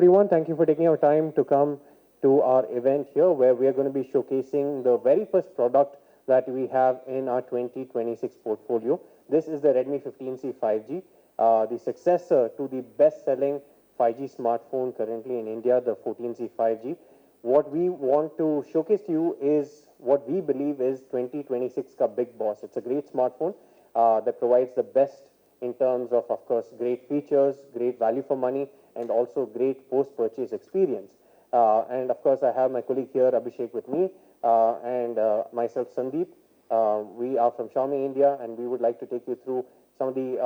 everyone. Thank you for taking your time to come to our event here where we are going to be showcasing the very first product that we have in our 2026 portfolio. This is the Redmi 15C 5G, the successor to the best-selling 5G smartphone currently in India, the 14C 5G. What we want to showcase to you is what we believe is 2026 ka big boss. It's a great smartphone that provides the best in terms of course, great features, great value for money, and also great post-purchase experience. And of course, I have my colleague here, Abhishek, with me, and myself, Sandeep. We are from Xiaomi India, and we would like to take you through some of the,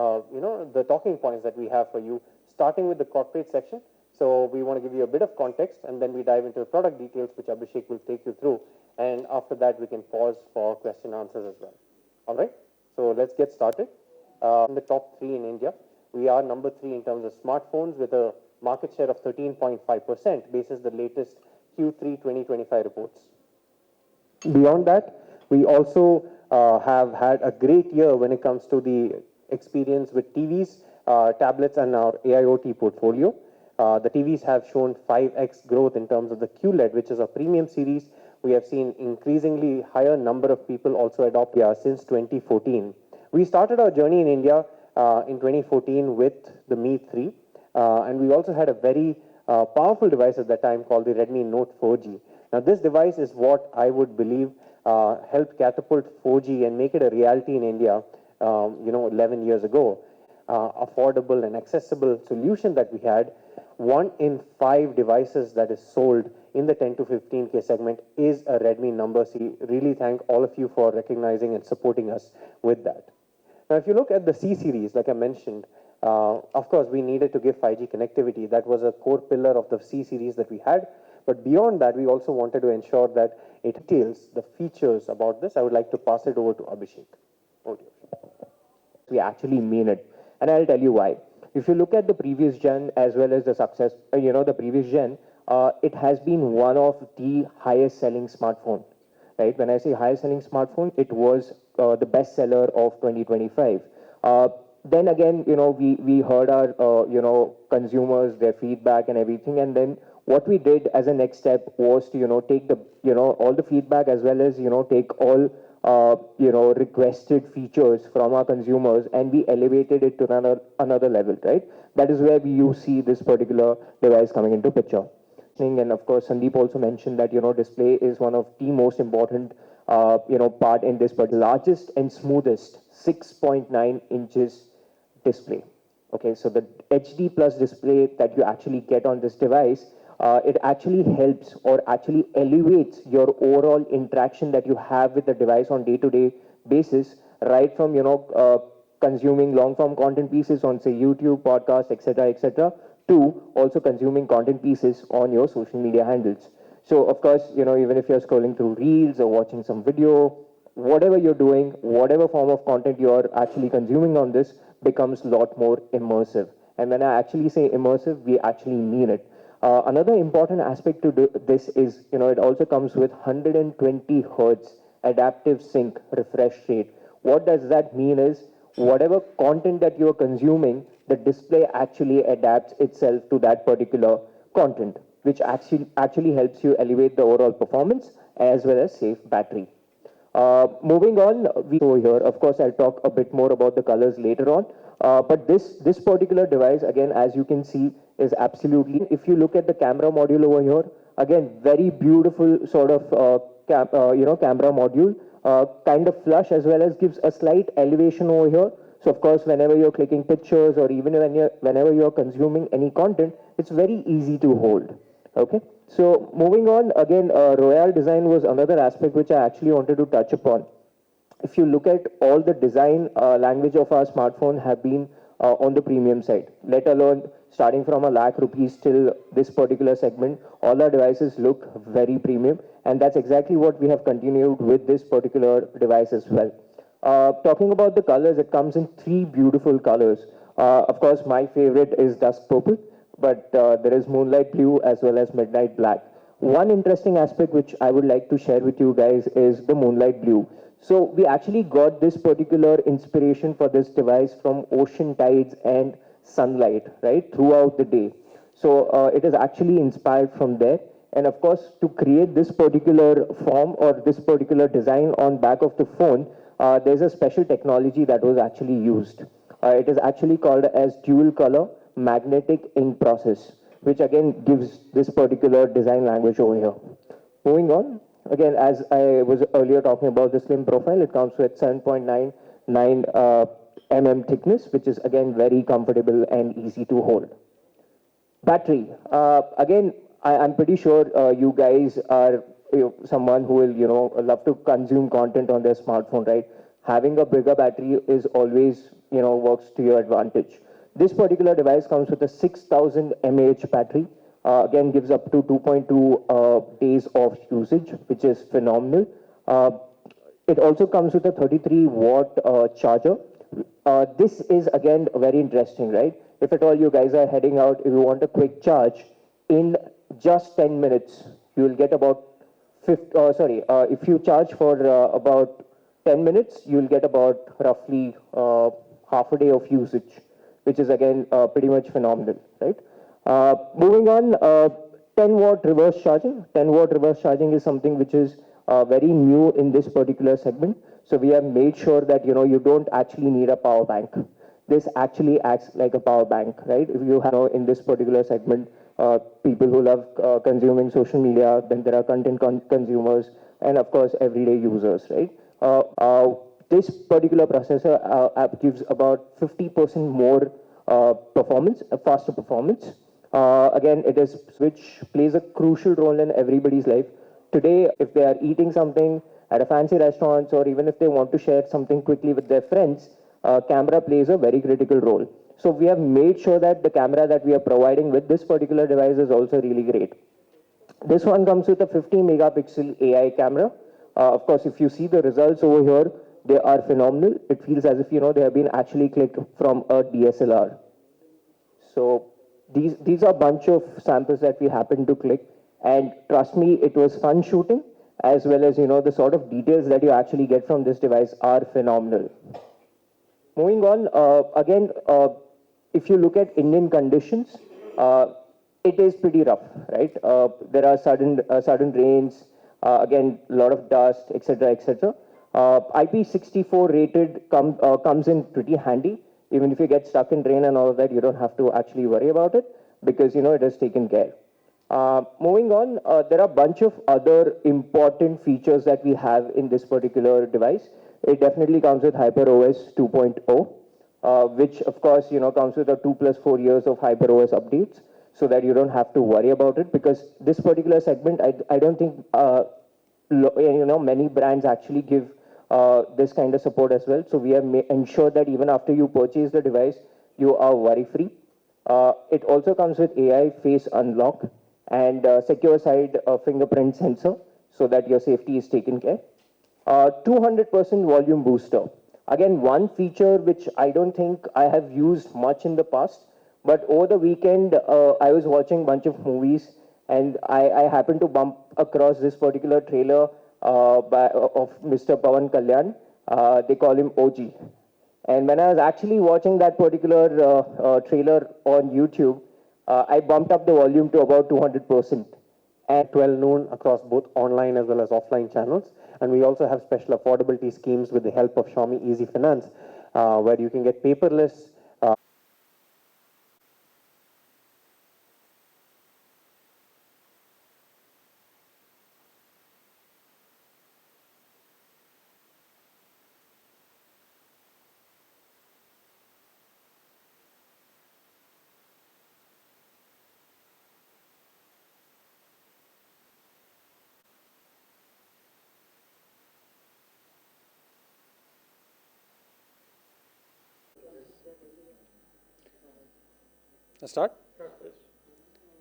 the talking points that we have for you, starting with the corporate section. So we want to give you a bit of context, and then we dive into the product details, which Abhishek will take you through. And after that, we can pause for question and answers as well. All right? So let's get started. In the top 3 in India, we are number 3 in terms of smartphones with a market share of 13.5% basis the latest Q3 2025 reports. Beyond that, we also have had a great year when it comes to the experience with TVs, tablets, and our AIoT portfolio. The TVs have shown 5x growth in terms of the QLED, which is a premium series. We have seen increasingly higher number of people also adopt since 2014. We started our journey in India in 2014 with the Mi 3, and we also had a very powerful device at that time called the Redmi Note 4G. Now, this device is what I would believe helped catapult 4G and make it a reality in India, 11 years ago. Affordable and accessible solution that we had. 1 in 5 devices that is sold in the 10 to 15K segment is a Redmi number. So really thank all of you for recognizing and supporting us with that. Now, if you look at the C series, like I mentioned, of course, we needed to give 5G connectivity. That was a core pillar of the C series that we had. But beyond that, we also wanted to ensure that it details the features about this. I would like to pass it over to Abhishek. Over to you. We actually mean it. And I'll tell you why. If you look at the previous gen as well as the success, the previous gen, it has been one of the highest selling smartphone, right? When I say highest selling smartphone, it was the best seller of 2025. Then again, we heard our, consumers, their feedback and everything. And then what we did as a next step was to, take the, all the feedback as well as, take all, requested features from our consumers, and we elevated it to another level, right? That is where you see this particular device coming into picture. And of course, Sandeep also mentioned that, display is one of the most important, part in this, but largest and smoothest 6.9 inches display. Okay, so the HD plus display that you actually get on this device, it actually helps or actually elevates your overall interaction that you have with the device on day-to-day basis, right from, consuming long-form content pieces on, say, YouTube, podcast, etc., to also consuming content pieces on your social media handles. So, of course, even if you're scrolling through reels or watching some video, whatever you're doing, whatever form of content you're actually consuming on this becomes a lot more immersive. And when I actually say immersive, we actually mean it. Another important aspect to this is, it also comes with 120 hertz adaptive sync refresh rate. What does that mean is, whatever content that you're consuming, the display actually adapts itself to that particular content, which actually helps you elevate the overall performance as well as save battery. Moving on, over here, of course, I'll talk a bit more about the colors later on. But this particular device, again, as you can see, is absolutely, if you look at the camera module over here, again, very beautiful sort of, camera module, kind of flush as well as gives a slight elevation over here. So, of course, whenever you're clicking pictures or even whenever you're consuming any content, it's very easy to hold. Okay. So, moving on, again, Royale design was another aspect which I actually wanted to touch upon. If you look at all the design language of our smartphone have been on the premium side, let alone starting from a lakh rupees till this particular segment, all our devices look very premium. And that's exactly what we have continued with this particular device as well. Talking about the colors, it comes in 3 beautiful colors. Of course, my favorite is dusk purple, but there is moonlight blue as well as midnight black. One interesting aspect which I would like to share with you guys is the moonlight blue. So we actually got this particular inspiration for this device from ocean tides and sunlight, right, throughout the day. So it is actually inspired from there. And of course, to create this particular form or this particular design on back of the phone, there's a special technology that was actually used. It is actually called as dual color magnetic ink process, which again gives this particular design language over here. Moving on, again, as I was earlier talking about the slim profile, it comes with 7.99 thickness, which is again very comfortable and easy to hold. Battery. Again, I'm pretty sure you guys are someone who will, love to consume content on their smartphone, right? Having a bigger battery is always, works to your advantage. This particular device comes with a 6,000 mAh battery. Again, gives up to 2.2 days of usage, which is phenomenal. It also comes with a 33-watt charger. This is again very interesting, right? If at all you guys are heading out, if you want a quick charge, in just 10 minutes, you will get about if you charge for about 10 minutes, you'll get about roughly half a day of usage, which is again pretty much phenomenal, right? Moving on, 10-watt reverse charging. 10-watt reverse charging is something which is very new in this particular segment. So we have made sure that you don't actually need a power bank. This actually acts like a power bank, right? If you have in this particular segment, people who love consuming social media, then there are content consumers, and of course everyday users, right? This particular processor app gives about 50% more performance, faster performance. Again, it is which plays a crucial role in everybody's life. Today, if they are eating something at a fancy restaurant, or even if they want to share something quickly with their friends, camera plays a very critical role. So we have made sure that the camera that we are providing with this particular device is also really great. This one comes with a 50 megapixel AI camera. Of course, if you see the results over here, they are phenomenal. It feels as if they have been actually clicked from a DSLR. So these are a bunch of samples that we happened to click, and trust me, it was fun shooting, as well as the sort of details that you actually get from this device are phenomenal. Moving on, again, if you look at Indian conditions, it is pretty rough, right? There are sudden rains, again, a lot of dust, etc., etc. IP64 rated comes in pretty handy. Even if you get stuck in rain and all of that, you don't have to actually worry about it because it is taken care. Moving on, there are a bunch of other important features that we have in this particular device. It definitely comes with HyperOS 2.0, which of course comes with a 2+4 years of HyperOS updates, so that you don't have to worry about it, because this particular segment, I don't think many brands actually give this kind of support as well. So we have ensured that even after you purchase the device, you are worry free. It also comes with AI face unlock and secure side fingerprint sensor, so that your safety is taken care. 200% volume booster. Again, one feature which I don't think I have used much in the past, but over the weekend, I was watching a bunch of movies, and I happened to bump across this particular trailer of Mr. Pawan Kalyan. They call him OG. And when I was actually watching that particular trailer on YouTube, I bumped up the volume to about 200%. At 12 noon across both online as well as offline channels. And we also have special affordability schemes with the help of Xiaomi Easy Finance, where you can get paperless. Let's start.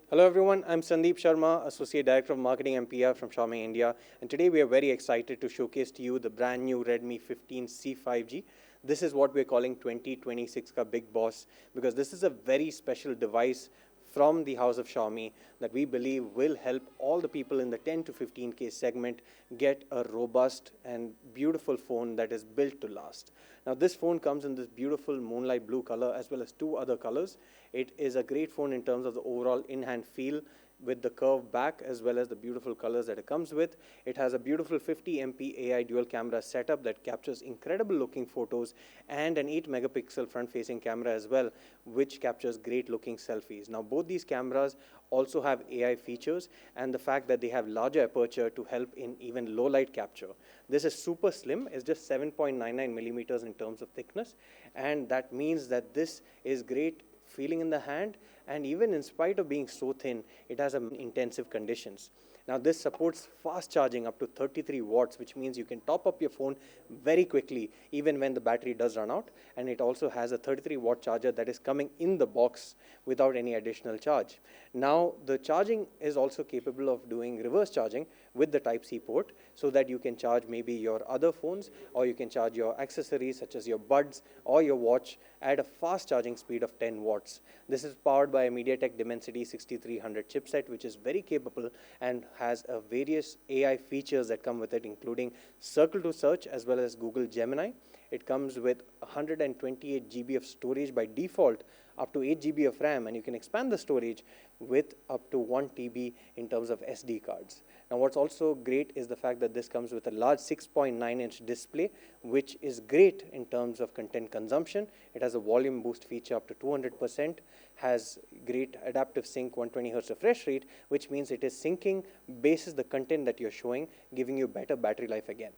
Hello everyone, I'm Sandeep Sarma, Associate Director of Marketing and PR from Xiaomi India, and today we are very excited to showcase to you the brand new Redmi 15C 5G. This is what we're calling 2026 ka Big Boss, because this is a very special device from the house of Xiaomi that we believe will help all the people in the 10 to 15K segment get a robust and beautiful phone that is built to last. Now, this phone comes in this beautiful moonlight blue color as well as two other colors. It is a great phone in terms of the overall in-hand feel, with the curved back as well as the beautiful colors that it comes with. It has a beautiful 50 MP AI dual camera setup that captures incredible looking photos, and an 8 megapixel front facing camera as well, which captures great looking selfies. Now, both these cameras also have AI features, and the fact that they have larger aperture to help in even low light capture. This is super slim. It's just 7.99 millimeters in terms of thickness, and that means that this is great feeling in the hand, and even in spite of being so thin, it has intensive conditions. Now, this supports fast charging up to 33 watts, which means you can top up your phone very quickly even when the battery does run out, and it also has a 33-watt charger that is coming in the box without any additional charge. Now, the charging is also capable of doing reverse charging with the Type-C port, so that you can charge maybe your other phones, or you can charge your accessories such as your buds or your watch at a fast charging speed of 10 watts. This is powered by a MediaTek Dimensity 6300 chipset, which is very capable and has various AI features that come with it, including Circle to Search as well as Google Gemini. It comes with 128 GB of storage by default, up to 8 GB of RAM, and you can expand the storage with up to 1 TB in terms of SD cards. Now, what's also great is the fact that this comes with a large 6.9-inch display, which is great in terms of content consumption. It has a volume boost feature up to 200%, has great adaptive sync 120 Hz refresh rate, which means it is syncing basis the content that you're showing, giving you better battery life again.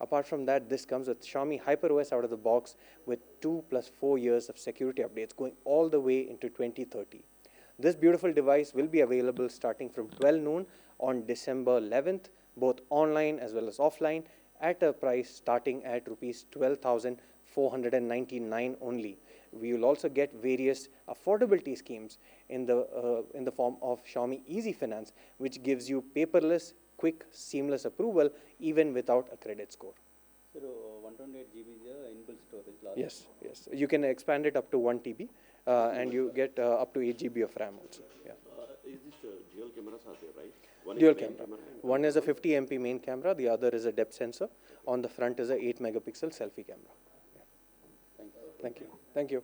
Apart from that, this comes with Xiaomi HyperOS out of the box with 2 + 4 years of security updates going all the way into 2030. This beautiful device will be available starting from 12 noon on December 11th, both online as well as offline, at a price starting at rupees 12,499 only. We will also get various affordability schemes in the form of Xiaomi Easy Finance, which gives you paperless, quick, seamless approval even without a credit score. Sir, 128 GB is the inbuilt storage. Yes, yes. You can expand it up to 1 TB, and you get up to 8 GB of RAM also. Yeah. Is this dual cameras are there, right? One Dual is main camera. and One is a 50 MP main camera, the other is a depth sensor. On the front is a 8 megapixel selfie camera. Yeah. Thank you. Thank you. Thank you.